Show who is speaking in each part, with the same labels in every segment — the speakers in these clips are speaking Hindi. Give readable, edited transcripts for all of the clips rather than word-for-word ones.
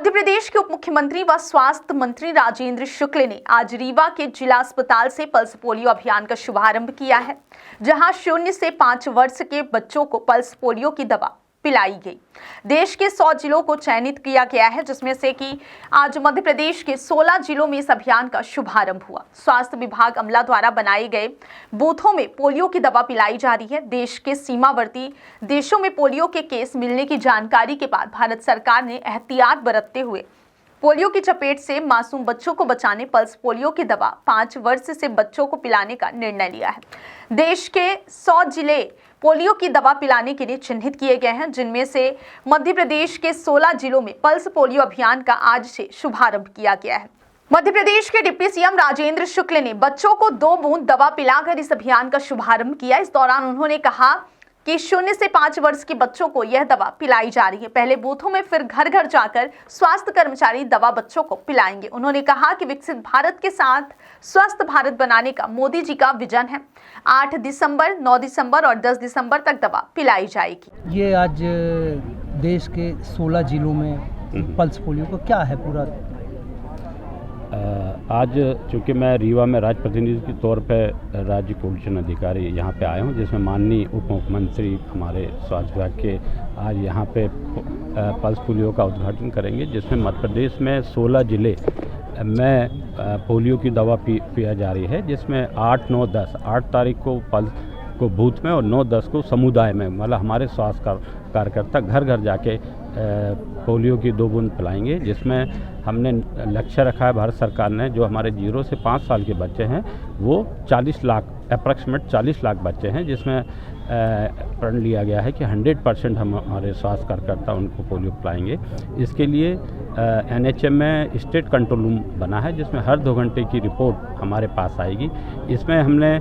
Speaker 1: मध्य प्रदेश के उप मुख्यमंत्री व स्वास्थ्य मंत्री राजेंद्र शुक्ल ने आज रीवा के जिला अस्पताल से पल्स पोलियो अभियान का शुभारंभ किया है, जहां 0 से 5 वर्ष के बच्चों को पल्स पोलियो की दवा पिलाई गई। देश के 100 जिलों को चयनित किया गया है, जिसमें से कि आज मध्य प्रदेश के 16 जिलों में इस अभियान का शुभारंभ हुआ। स्वास्थ्य विभाग अमला द्वारा बनाए गए बूथों में पोलियो की दवा पिलाई जा रही है। देश के सीमावर्ती देशों में पोलियो के केस मिलने की जानकारी के बाद भारत सरकार ने एहतियात बरतते हुए पोलियो की चपेट से मासूम बच्चों को बचाने पल्स पोलियो की दवा 5 वर्ष से बच्चों को पिलाने का निर्णय लिया है। देश के 100 जिले पोलियो की दवा पिलाने के लिए चिन्हित किए गए हैं, जिनमें से मध्य प्रदेश के 16 जिलों में पल्स पोलियो अभियान का आज से शुभारंभ किया गया है। मध्य प्रदेश के डिप्टी सीएम राजेंद्र शुक्ल ने बच्चों को 2 बूंद दवा पिलाकर इस अभियान का शुभारंभ किया। इस दौरान उन्होंने कहा कि 0 से 5 वर्ष के बच्चों को यह दवा पिलाई जा रही है। पहले बूथों में, फिर घर घर जाकर स्वास्थ्य कर्मचारी दवा बच्चों को पिलाएंगे। उन्होंने कहा कि विकसित भारत के साथ स्वस्थ भारत बनाने का मोदी जी का विजन है। 8 दिसंबर, 9 दिसंबर और 10 दिसंबर तक दवा पिलाई जाएगी।
Speaker 2: ये आज देश के 16 जिलों में पल्स पोलियो का क्या है पूरा?
Speaker 3: आज चूँकि मैं रीवा में राज्य प्रतिनिधि के तौर पर राज्य कोल्ड चेन अधिकारी यहाँ पे आए हूँ, जिसमें माननीय उप मुख्यमंत्री हमारे स्वास्थ्य विभाग के आज यहाँ पे पल्स पोलियो का उद्घाटन करेंगे, जिसमें मध्य प्रदेश में 16 जिले में पोलियो की दवा पिया जा रही है, जिसमें 8, 9, 10 8 तारीख को पल्स को बूथ में और 9, 10 को समुदाय में, मतलब हमारे स्वास्थ्य कार्यकर्ता घर घर जाके पोलियो की 2 बूंद पिलाएंगे। जिसमें हमने लक्ष्य रखा है भारत सरकार ने, जो हमारे 0 से 5 साल के बच्चे हैं वो 40 लाख अप्रॉक्सीमेट 40 लाख बच्चे हैं, जिसमें प्रण लिया गया है कि 100% हम हमारे स्वास्थ्य कार्यकर्ता उनको पोलियो पिलाएंगे। इसके लिए NHM में स्टेट कंट्रोल रूम बना है, जिसमें हर 2 घंटे की रिपोर्ट हमारे पास आएगी। इसमें हमने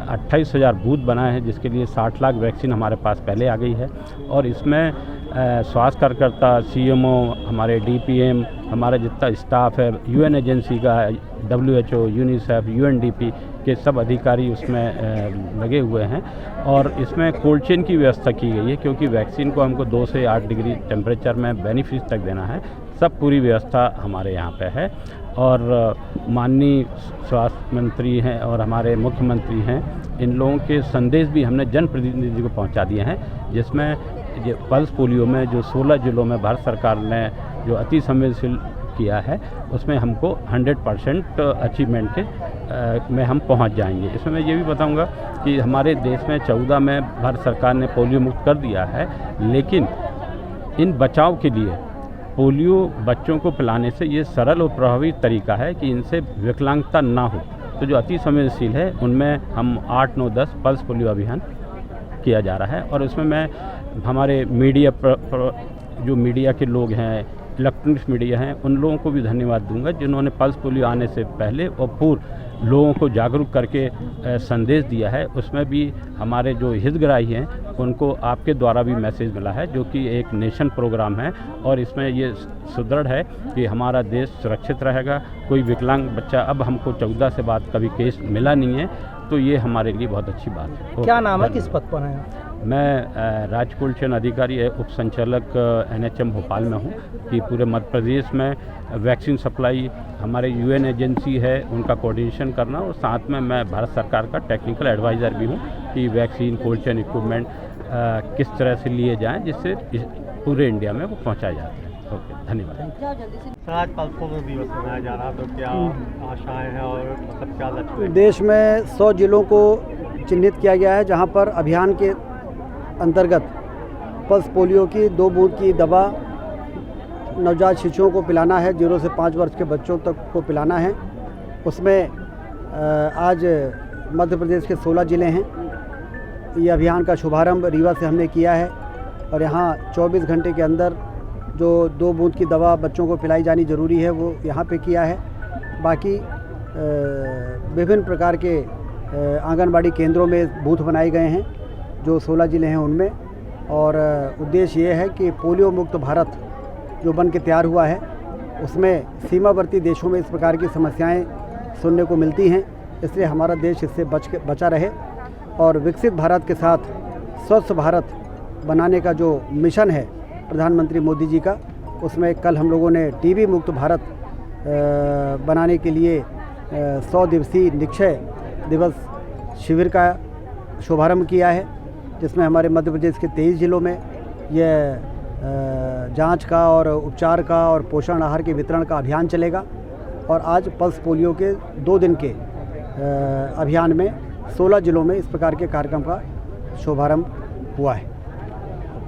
Speaker 3: 28,000 बूथ बनाए हैं, जिसके लिए 60 लाख वैक्सीन हमारे पास पहले आ गई है। और इसमें स्वास्थ्य कार्यकर्ता, CMO, हमारे DPM, हमारा जितना स्टाफ है, UN एजेंसी का, WHO, UNICEF, UNDP के सब अधिकारी उसमें लगे हुए हैं। और इसमें कोल्ड चेन की व्यवस्था की गई है, क्योंकि वैक्सीन को हमको 2 से 8 डिग्री टेम्परेचर में बेनिफिट तक देना है। सब पूरी व्यवस्था हमारे यहाँ पे है। और माननीय स्वास्थ्य मंत्री हैं और हमारे मुख्यमंत्री हैं, इन लोगों के संदेश भी हमने जनप्रतिनिधि को पहुँचा दिए हैं, जिसमें ये पल्स पोलियो में जो 16 जिलों में भारत सरकार ने जो अति संवेदनशील किया है, उसमें हमको 100% अचीवमेंट के में हम पहुंच जाएंगे। इसमें मैं ये भी बताऊंगा कि हमारे देश में 14 में भारत सरकार ने पोलियो मुक्त कर दिया है, लेकिन इन बचाव के लिए पोलियो बच्चों को पिलाने से ये सरल और प्रभावी तरीका है कि इनसे विकलांगता ना हो। तो जो अति संवेदनशील है उनमें हम 8, 9, 10 पल्स पोलियो अभियान किया जा रहा है। और उसमें मैं हमारे मीडिया जो मीडिया के लोग हैं, इलेक्ट्रॉनिक्स मीडिया हैं, उन लोगों को भी धन्यवाद दूंगा, जिन्होंने पल्स पोलियो आने से पहले और पूर्व लोगों को जागरूक करके संदेश दिया है। उसमें भी हमारे जो हितग्राही हैं उनको आपके द्वारा भी मैसेज मिला है, जो कि एक नेशन प्रोग्राम है। और इसमें ये सुदृढ़ है कि हमारा देश सुरक्षित रहेगा। कोई विकलांग बच्चा, अब हमको 14 से बाद कभी केस मिला नहीं है, तो ये हमारे लिए बहुत अच्छी बात है।
Speaker 2: क्या नाम है, किस पद पर हैं?
Speaker 3: मैं राज्य कोल्ड चेन अधिकारी उप संचालक NHM भोपाल में हूँ। कि पूरे मध्य प्रदेश में वैक्सीन सप्लाई हमारे UN एजेंसी है, उनका कोऑर्डिनेशन करना, और साथ में मैं भारत सरकार का टेक्निकल एडवाइज़र भी हूँ कि वैक्सीन, कोल्ड चेन इक्विपमेंट किस तरह से लिए जाएं, जिससे पूरे इंडिया में वो पहुँचाया जाता है। ओके, धन्यवाद।
Speaker 4: आज पल्स पोलियो दिवस मनाया जा रहा, तो क्या आशाएं हैं और मतलब क्या लक्ष्य?
Speaker 5: देश में 100 जिलों को चिन्हित किया गया है, जहां पर अभियान के अंतर्गत पल्स पोलियो की 2 बूंद की दवा नवजात शिशुओं को पिलाना है, 0 से 5 वर्ष के बच्चों तक को पिलाना है। उसमें आज मध्य प्रदेश के 16 ज़िले हैं। ये अभियान का शुभारंभ रीवा से हमने किया है, और यहाँ 24 घंटे के अंदर जो 2 बूंद की दवा बच्चों को पिलाई जानी ज़रूरी है, वो यहाँ पे किया है। बाकी विभिन्न प्रकार के आंगनबाड़ी केंद्रों में बूथ बनाए गए हैं, जो 16 ज़िले हैं उनमें। और उद्देश्य ये है कि पोलियो मुक्त भारत जो बन के तैयार हुआ है, उसमें सीमावर्ती देशों में इस प्रकार की समस्याएं सुनने को मिलती हैं, इसलिए हमारा देश इससे बचा रहे। और विकसित भारत के साथ स्वस्थ भारत बनाने का जो मिशन है प्रधानमंत्री मोदी जी का, उसमें कल हम लोगों ने टीबी मुक्त भारत बनाने के लिए 100 दिवसीय निक्षय दिवस शिविर का शुभारंभ किया है, जिसमें हमारे मध्य प्रदेश के 23 जिलों में यह जांच का और उपचार का और पोषण आहार के वितरण का अभियान चलेगा। और आज पल्स पोलियो के 2 दिन के अभियान में 16 जिलों में इस प्रकार के कार्यक्रम का शुभारंभ हुआ है।